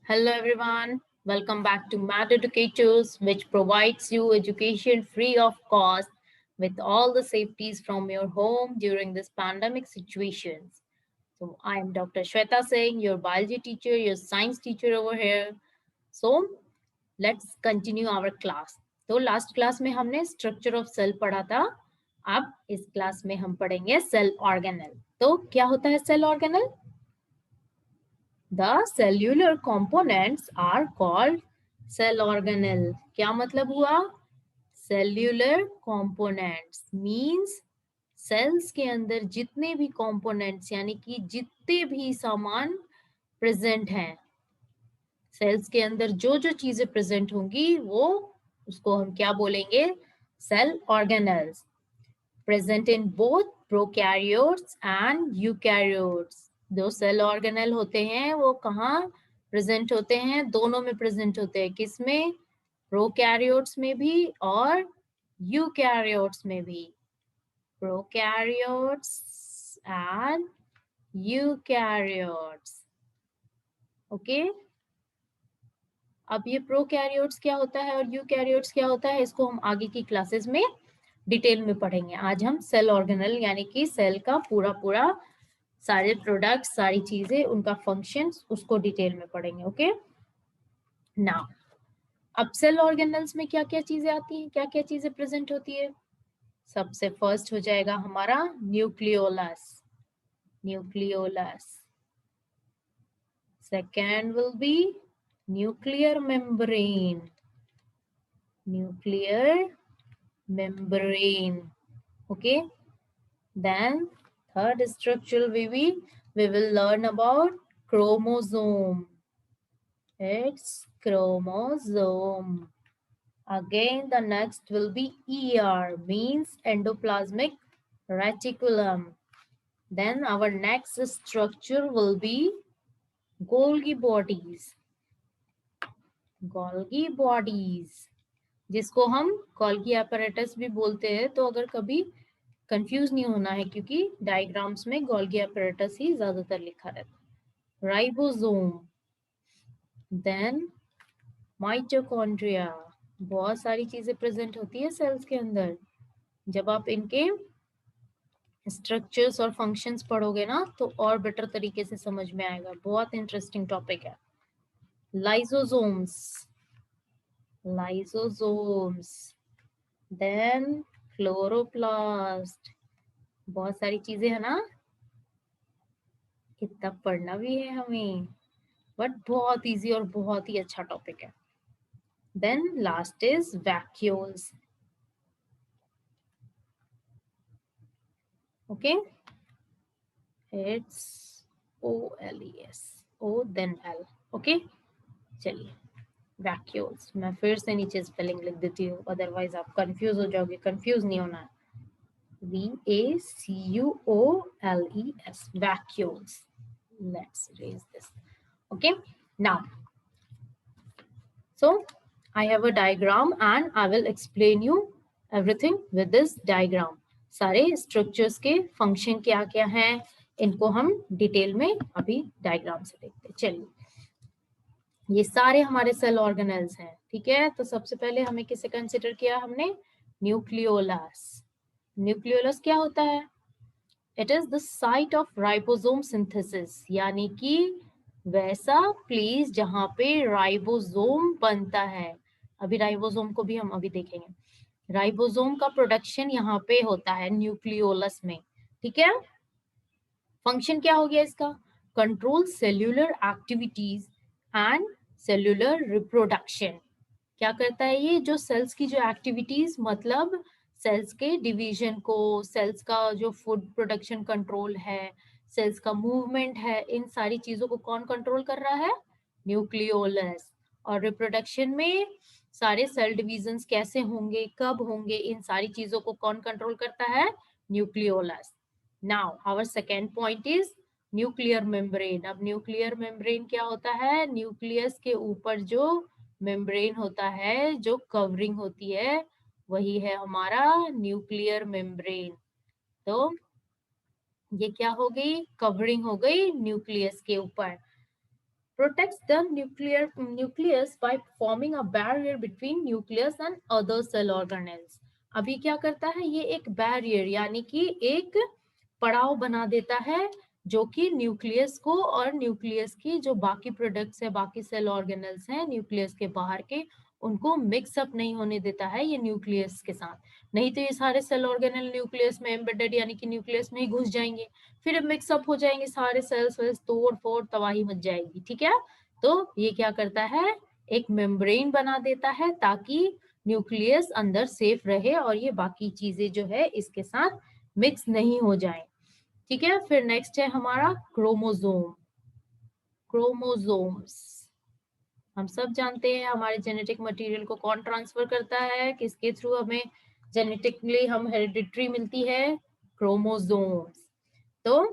Hello everyone, welcome back to Mad Educators, which provides you education free of cost with all the safeties from your home during this pandemic situations. So I am Dr. Shweta Singh, your biology teacher, your science teacher over here. So let's continue our class. तो last class में हमने structure of cell पढ़ा था. अब इस class में हम पढ़ेंगे सेल ऑर्गेनेल. तो क्या होता है cell organelle? The cellular components are called cell organelle. क्या मतलब हुआ? Cellular components means cells के अंदर जितने भी components यानी कि जितने भी सामान present हैं, cells के अंदर जो जो चीजें present होंगी वो उसको हम क्या बोलेंगे? Cell organelles. Present in both prokaryotes and eukaryotes. जो सेल ऑर्गेनेल होते हैं वो कहाँ प्रेजेंट होते हैं? दोनों में प्रेजेंट होते हैं. किसमें? प्रोकैरियोट्स में भी और यूकैरियोट्स में भी. Prokaryotes and eukaryotes. ओके. अब ये प्रोकैरियोट्स क्या होता है और यूकैरियोट्स क्या होता है इसको हम आगे की क्लासेस में डिटेल में पढ़ेंगे. आज हम सेल ऑर्गेनेल यानी कि सेल का पूरा सारे प्रोडक्ट्स, सारी चीजें, उनका फंक्शंस, उसको डिटेल में पढ़ेंगे. ओके. नाउ अब सेल ऑर्गेनेल्स में क्या क्या चीजें आती हैं, क्या क्या चीजें प्रेजेंट होती है? सबसे फर्स्ट हो जाएगा हमारा nucleolus. Nucleolus. Second will be nuclear membrane. Nuclear membrane. Okay. Then third structure we will learn about chromosome. It's chromosome. Again the next will be ER, means endoplasmic reticulum. Then our next structure will be Golgi bodies. Golgi bodies जिसको हम Golgi apparatus भी बोलते हैं. तो अगर कभी confuse नहीं होना है क्योंकि डायग्राम्स में गोल्गी apparatus ही ज्यादातर लिखा रहता है. राइबोसोम. Then mitochondria. बहुत सारी चीजें प्रेजेंट होती है सेल्स के अंदर. जब आप इनके स्ट्रक्चर्स और फंक्शंस पढ़ोगे ना तो और बेटर तरीके से समझ में आएगा. बहुत इंटरेस्टिंग टॉपिक है. लाइसोसोम्स. लाइसोसोम्स. Then chloroplast. बहुत सारी चीजें है ना. कितना पढ़ना भी है हमें, बट बहुत इजी और बहुत ही अच्छा टॉपिक है. Then last is vacuoles. Okay. It's OLES. O then L. Okay. चलिए वैक्यूल्स. मैं फिर से नीचे स्पेलिंग लिख देती हूँ, अदरवाइज आप कंफ्यूज हो जाओगे. कंफ्यूज नहीं होना है. VACUOLES. vacuoles. Let's erase this. Okay. Now, so I have a diagram and I will explain you everything with this diagram. सारे structures के function क्या क्या हैं इनको हम डिटेल में अभी डायग्राम से देखते हैं. चलिए ये सारे हमारे सेल ऑर्गेनेल्स हैं. ठीक है. तो सबसे पहले हमें किसे कंसिडर किया हमने? न्यूक्लियोलस. न्यूक्लियोलस क्या होता है? It is the site of ribosome synthesis, यानी कि वैसा प्लेस जहां पे राइबोसोम बनता है. अभी राइबोसोम को भी हम अभी देखेंगे. राइबोसोम का प्रोडक्शन यहाँ पे होता है न्यूक्लियोलस में. ठीक है. फंक्शन क्या हो गया इसका? Control cellular activities and cellular reproduction. क्या करता है ये? जो सेल्स की जो एक्टिविटीज, मतलब सेल्स के डिवीजन को, सेल्स का जो फूड प्रोडक्शन कंट्रोल है, सेल्स का मूवमेंट है, इन सारी चीजों को कौन कंट्रोल कर रहा है? न्यूक्लियोलस. और रिप्रोडक्शन में सारे सेल डिविजन्स कैसे होंगे, कब होंगे, इन सारी चीजों को कौन कंट्रोल करता है? Nucleolus. Now our second point is nuclear membrane. अब न्यूक्लियर मेम्ब्रेन क्या होता है? न्यूक्लियस के ऊपर जो मेम्ब्रेन होता है, जो कवरिंग होती है, वही है हमारा न्यूक्लियर मेम्ब्रेन. तो ये क्या हो गई? कवरिंग हो गई न्यूक्लियस के ऊपर. protects the nucleus by forming a barrier between nucleus and other cell organelles. अभी क्या करता है, ये एक बैरियर यानी कि एक पड़ाव बना देता है जो कि न्यूक्लियस को और न्यूक्लियस की जो बाकी प्रोडक्ट्स है, बाकी सेल ऑर्गेनल्स हैं न्यूक्लियस के बाहर के, उनको मिक्सअप नहीं होने देता है ये न्यूक्लियस के साथ। नहीं तो ये सारे सेल ऑर्गेनल न्यूक्लियस में एम्बेडेड यानी कि न्यूक्लियस में ही घुस जाएंगे, फिर मिक्सअप हो जाएंगे सारे सेल्स वेल्स, तोड़ फोड़ तबाही मच जाएगी। ठीक है, तो ये क्या करता है, एक मेम्ब्रेन बना देता है ताकि न्यूक्लियस अंदर सेफ रहे और ये बाकी चीजें जो है इसके साथ मिक्स नहीं हो जाए। ठीक है, फिर नेक्स्ट है हमारा क्रोमोसोम। क्रोमोसोम्स हम सब जानते हैं हमारे जेनेटिक मटेरियल को कौन ट्रांसफर करता है, किसके थ्रू हमें जेनेटिकली हम हेरिडिटरी मिलती है, क्रोमोसोम्स। तो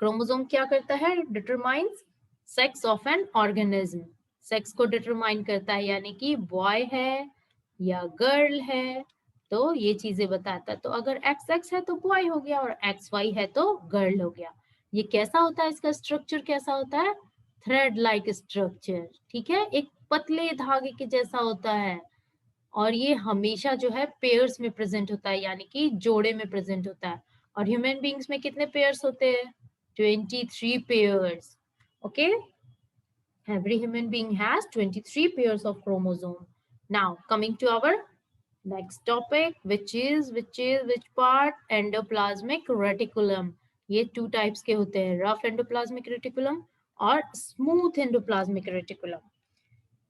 क्रोमोसोम क्या करता है, determines sex of an organism. Sex को डिटरमाइन करता है यानी कि बॉय है या गर्ल है, तो ये चीजें बताता है। तो अगर एक्स एक्स है तो बॉय हो गया और एक्स वाई है तो गर्ल हो गया। ये कैसा होता है, इसका स्ट्रक्चर कैसा होता है, थ्रेड लाइक स्ट्रक्चर। ठीक है, एक पतले धागे के जैसा होता है और ये हमेशा जो है पेयर्स में प्रेजेंट होता है यानी कि जोड़े में प्रेजेंट होता है। और ह्यूमन बींग्स में कितने पेयर्स होते हैं, 23 pairs. Okay, every human being has 23 pairs of chromosome. Now coming to our next topic, which which part, endoplasmic reticulum. ये two types के होते हैं, rough endoplasmic reticulum और smooth endoplasmic reticulum.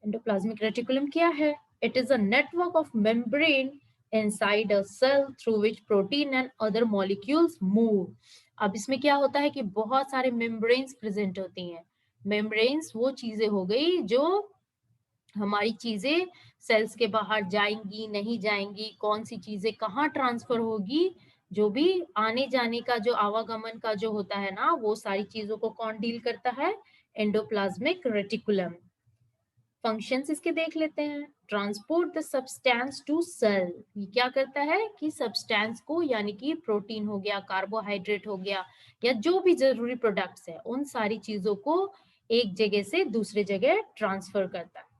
Endoplasmic reticulum क्या है, it is a network of membrane inside a cell through which protein and other molecules move. अब इसमें क्या होता है कि बहुत सारे membranes present होती हैं। membranes वो चीजें हो गई जो हमारी चीजें सेल्स के बाहर जाएंगी नहीं जाएंगी, कौन सी चीजें कहाँ ट्रांसफर होगी, जो भी आने जाने का जो आवागमन का जो होता है ना, वो सारी चीजों को कौन डील करता है, एंडोप्लाज्मिक रेटिकुलम। फंक्शंस इसके देख लेते हैं। Transport the substance to cell, ये क्या करता है कि सब्सटेंस को यानी कि प्रोटीन हो गया, कार्बोहाइड्रेट हो गया या जो भी जरूरी प्रोडक्ट्स है, उन सारी चीजों को एक जगह से दूसरे जगह ट्रांसफर करता है।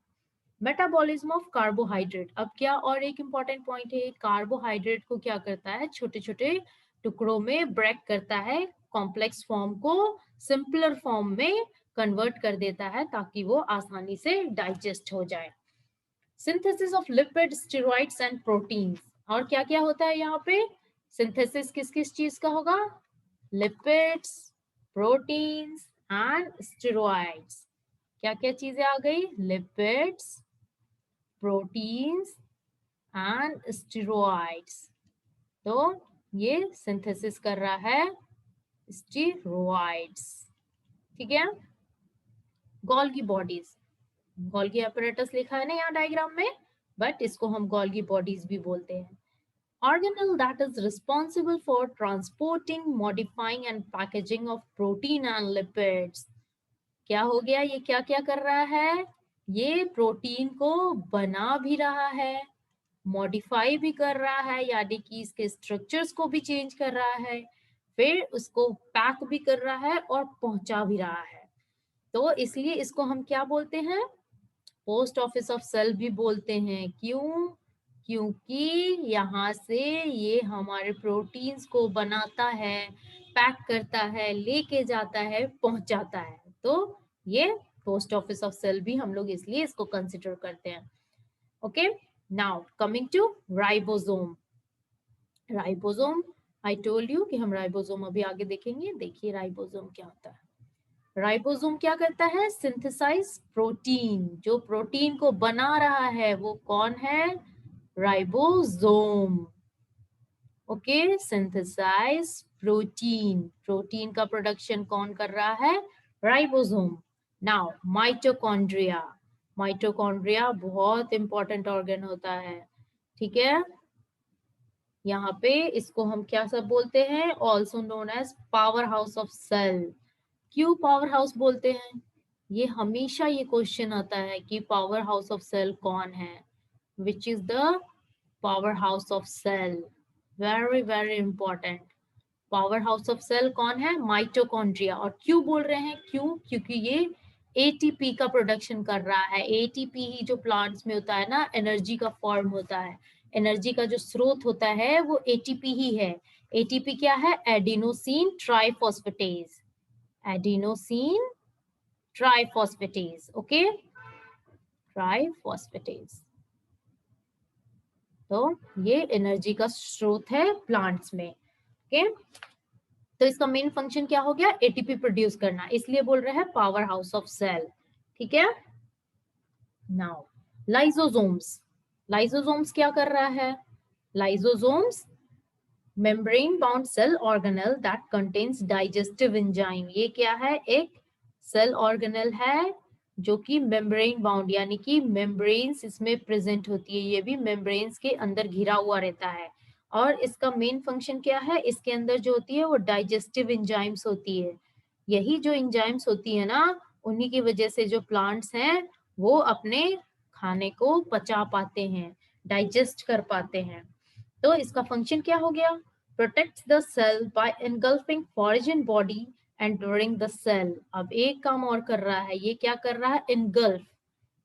मेटाबॉलिज्म ऑफ कार्बोहाइड्रेट, अब क्या और एक इंपॉर्टेंट पॉइंट है, कार्बोहाइड्रेट को क्या करता है, छोटे छोटे टुकड़ों में ब्रेक करता है, कॉम्प्लेक्स फॉर्म को सिंपलर फॉर्म में कन्वर्ट कर देता है ताकि वो आसानी से डाइजेस्ट हो जाए। Synthesis of lipid, steroids and proteins, और क्या क्या होता है यहाँ पे, सिंथेसिस किस किस चीज का होगा, लिपिड्स, प्रोटीन्स एंड स्टेरॉइड्स। क्या क्या चीजें आ गई, लिपिड्स, प्रोटीन्स एंड स्टेरॉइड्स। तो ये सिंथेसिस कर रहा है स्टेरॉइड्स। ठीक है, गोल्गी बॉडीज, गोल्गी apparatus लिखा है ना यहाँ डायग्राम में, बट इसको हम गोल्गी बॉडीज भी बोलते हैं। Organelle that is responsible for transporting, modifying and packaging of protein and lipids. क्या हो गया, ये क्या क्या कर रहा है, ये प्रोटीन को बना भी रहा है, मॉडिफाई भी कर रहा है यानी कि इसके स्ट्रक्चर्स को भी चेंज कर रहा है, फिर उसको पैक भी कर रहा है और पहुंचा भी रहा है। तो इसलिए इसको हम क्या बोलते हैं, पोस्ट ऑफिस ऑफ सेल भी बोलते हैं। क्यों, क्योंकि यहाँ से ये हमारे प्रोटीन्स को बनाता है, पैक करता है, लेके जाता है, पहुंचाता है। तो ये पोस्ट ऑफिस ऑफ सेल भी हम लोग इसलिए इसको कंसिडर करते हैं। Okay, now coming to ribosome. Ribosome, I told you कि हम राइबोसोम अभी आगे देखेंगे। देखिए राइबोसोम क्या होता है। राइबोसोम क्या करता है, सिंथेसाइज प्रोटीन, जो प्रोटीन को बना रहा है वो कौन है, ribosome. Okay, synthesize protein, protein का प्रोडक्शन कौन कर रहा है, राइबोसोम। नाउ माइटोकॉन्ड्रिया, माइटोकॉन्ड्रिया बहुत इंपॉर्टेंट ऑर्गन होता है। ठीक है, यहाँ पे इसको हम क्या सब बोलते हैं, also known as power house of cell. क्यों पावर हाउस बोलते हैं, ये हमेशा ये क्वेश्चन आता है कि पावर हाउस ऑफ सेल कौन है, which is the power house of cell, very very important. Power house of cell कौन है, माइटोकॉन्ड्रिया। और क्यों बोल रहे हैं, क्यों, क्योंकि ये एटीपी का प्रोडक्शन कर रहा है। एटीपी ही जो प्लांट्स में होता है ना, एनर्जी का फॉर्म होता है, एनर्जी का जो स्रोत होता है वो एटीपी ही है। एटीपी क्या है? Adenosine triphosphatase, adenosine triphosphatase, okay, triphosphatase. तो ये एनर्जी का स्रोत है प्लांट्स में, ओके। तो इसका मेन फंक्शन क्या हो गया? एटीपी प्रोड्यूस करना, इसलिए बोल रहे हैं पावर हाउस ऑफ सेल, ठीक है। नाउ लाइसोसोम्स, लाइसोसोम्स क्या कर रहा है? Lysosomes membrane bound cell organelle that contains digestive enzyme. ये क्या है? एक सेल ऑर्गेनेल है जो कि मेम्ब्रेन बाउंड, यानी कि मेम्ब्रेन्स इसमें प्रेजेंट होती है, ये भी मेम्ब्रेन्स के अंदर घिरा हुआ रहता है। और इसका मेन फंक्शन क्या है? इसके अंदर जो होती है वो डाइजेस्टिव एंजाइम्स होती है। यही जो एंजाइम्स होती है ना, उन्हीं की वजह से जो प्लांट्स हैं वो अपने खाने को पचा पाते हैं, डाइजेस्ट कर पाते हैं। तो इसका फंक्शन क्या हो गया? Protects the cell by engulfing foreign body entering the cell. अब एक काम और कर रहा है, ये क्या कर रहा है? एनगल्फ,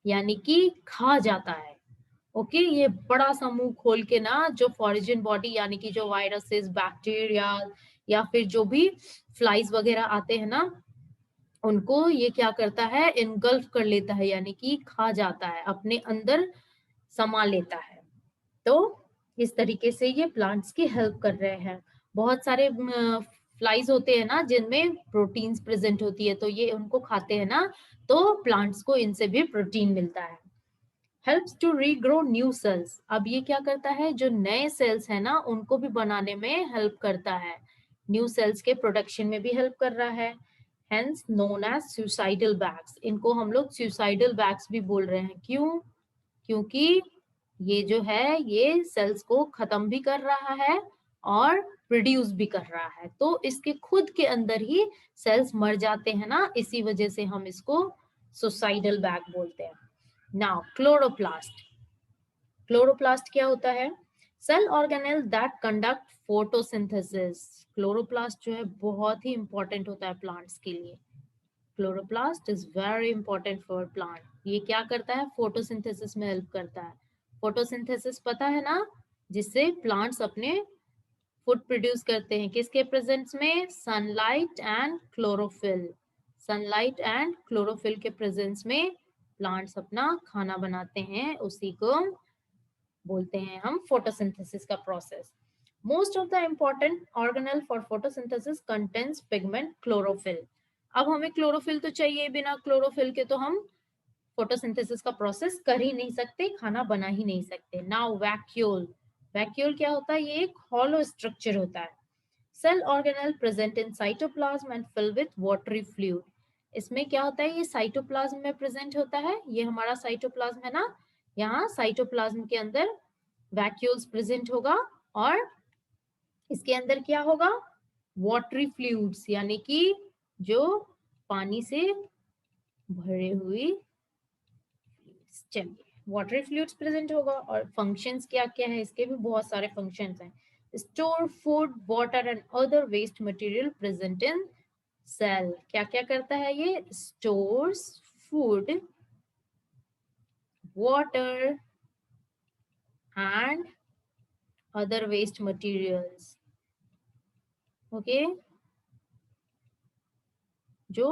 यानी कि खा जाता है, ओके। ये बड़ा सा मुंह खोल के ना, जो फॉरेन बॉडी यानी कि जो वायरसेस, बैक्टीरिया या फिर जो भी फ्लाइज वगैरह आते हैं ना, उनको ये क्या करता है? एनगल्फ कर लेता है, यानी कि खा जाता है, अपने अंदर समा लेता है। तो इस तरीके से ये प्लांट्स की हेल्प कर रहे हैं। बहुत सारे फ्लाइज होते हैं ना जिनमें प्रोटीन्स प्रेजेंट होती है, तो ये उनको खाते हैं ना, तो प्लांट्स को इनसे भी प्रोटीन मिलता है। Helps to regrow new cells. अब ये क्या करता है? जो नए सेल्स है ना, उनको भी बनाने में हेल्प करता है, न्यू सेल्स के प्रोडक्शन में भी हेल्प कर रहा है। Hence known as suicidal bags. इनको हम लोग सुसाइडल बैग्स भी बोल रहे हैं। क्यों? क्योंकि ये जो है ये सेल्स को खत्म भी कर रहा है और प्रोड्यूस भी कर रहा है, तो इसके खुद के अंदर ही सेल्स मर जाते हैं ना, इसी वजह से हम इसको सुसाइडल बैग बोलते हैं। नाउ क्लोरोप्लास्ट, क्लोरोप्लास्ट क्या होता है? Cell organelle that conduct photosynthesis. Chloroplast जो है बहुत ही इंपॉर्टेंट होता है प्लांट्स के लिए। Chloroplast is very important for plant. ये क्या करता है? फोटोसिंथेसिस में हेल्प करता है। फोटोसिंथेसिस पता है ना, जिससे प्लांट्स अपने फूड प्रोड्यूस करते हैं, किसके प्रेजेंस में? Sunlight and chlorophyll. Sunlight and chlorophyll के प्रेजेंस में प्लांट्स अपना खाना बनाते हैं, उसी को बोलते हैं हम फोटोसिंथेसिस का process. Most of the important organelle for photosynthesis contains pigment chlorophyll. अब हमें क्लोरोफिल तो चाहिए, बिना क्लोरोफिल के तो हम फोटोसिंथेसिस का प्रोसेस कर ही नहीं सकते, खाना बना ही नहीं सकते। नाउ वैक्यूल, वैक्यूल क्या होता है? ये एक हॉलो स्ट्रक्चर होता है। Cell organelle present in cytoplasm and fill with watery fluid. इसमें क्या होता है? ये साइटोप्लाज्म में प्रेजेंट होता है, ये हमारा साइटोप्लाज्म है ना, यहाँ साइटोप्लाज्म के अंदर वैक्यूल्स प्रेजेंट होगा और इसके अंदर क्या होगा? वाटरी फ्लूइड्स, यानी कि जो पानी से भरे हुए, चलिए, वाटरी फ्लूइड्स प्रेजेंट होगा। और फंक्शंस क्या क्या है? इसके भी बहुत सारे फंक्शंस हैं। Store food, water and other waste material present in cell. क्या क्या करता है ये? Stores food, water and other waste materials, okay. जो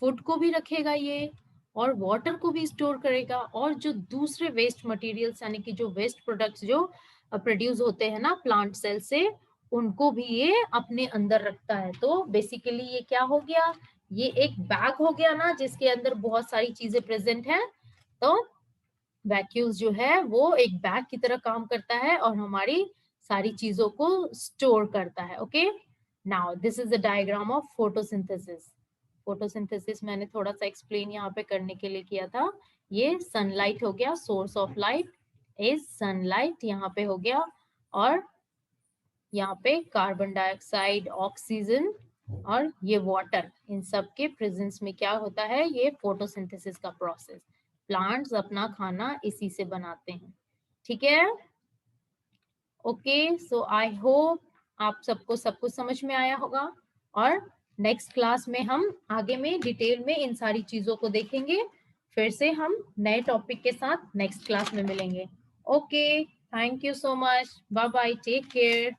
फूड को भी रखेगा ये, और वाटर को भी स्टोर करेगा, और जो दूसरे वेस्ट मटेरियल्स यानी कि जो वेस्ट प्रोडक्ट्स जो प्रोड्यूस होते हैं ना प्लांट सेल से, उनको भी ये अपने अंदर रखता है। तो बेसिकली ये क्या हो गया? ये एक बैग हो गया ना, जिसके अंदर बहुत सारी चीजें प्रेजेंट हैं। तो वैक्यूल्स जो है वो एक बैग की तरह काम करता है और हमारी सारी चीजों को स्टोर करता है, okay. Now this is the diagram of photosynthesis. Photosynthesis मैंने थोड़ा सा एक्सप्लेन यहाँ पे करने के लिए किया था। ये सनलाइट हो गया, source of light is sunlight यहाँ पे हो गया, और यहाँ पे कार्बन डाइऑक्साइड, ऑक्सीजन और ये वाटर, इन सब के प्रेजेंस में क्या होता है? ये फोटोसिंथेसिस का प्रोसेस। प्लांट्स अपना खाना इसी से बनाते हैं, ठीक है। ओके, सो आई होप आप सबको सब कुछ समझ में आया होगा। और नेक्स्ट क्लास में हम आगे में डिटेल में इन सारी चीजों को देखेंगे। फिर से हम नए टॉपिक के साथ नेक्स्ट क्लास में मिलेंगे। Okay, thank you so much, bye bye, take care.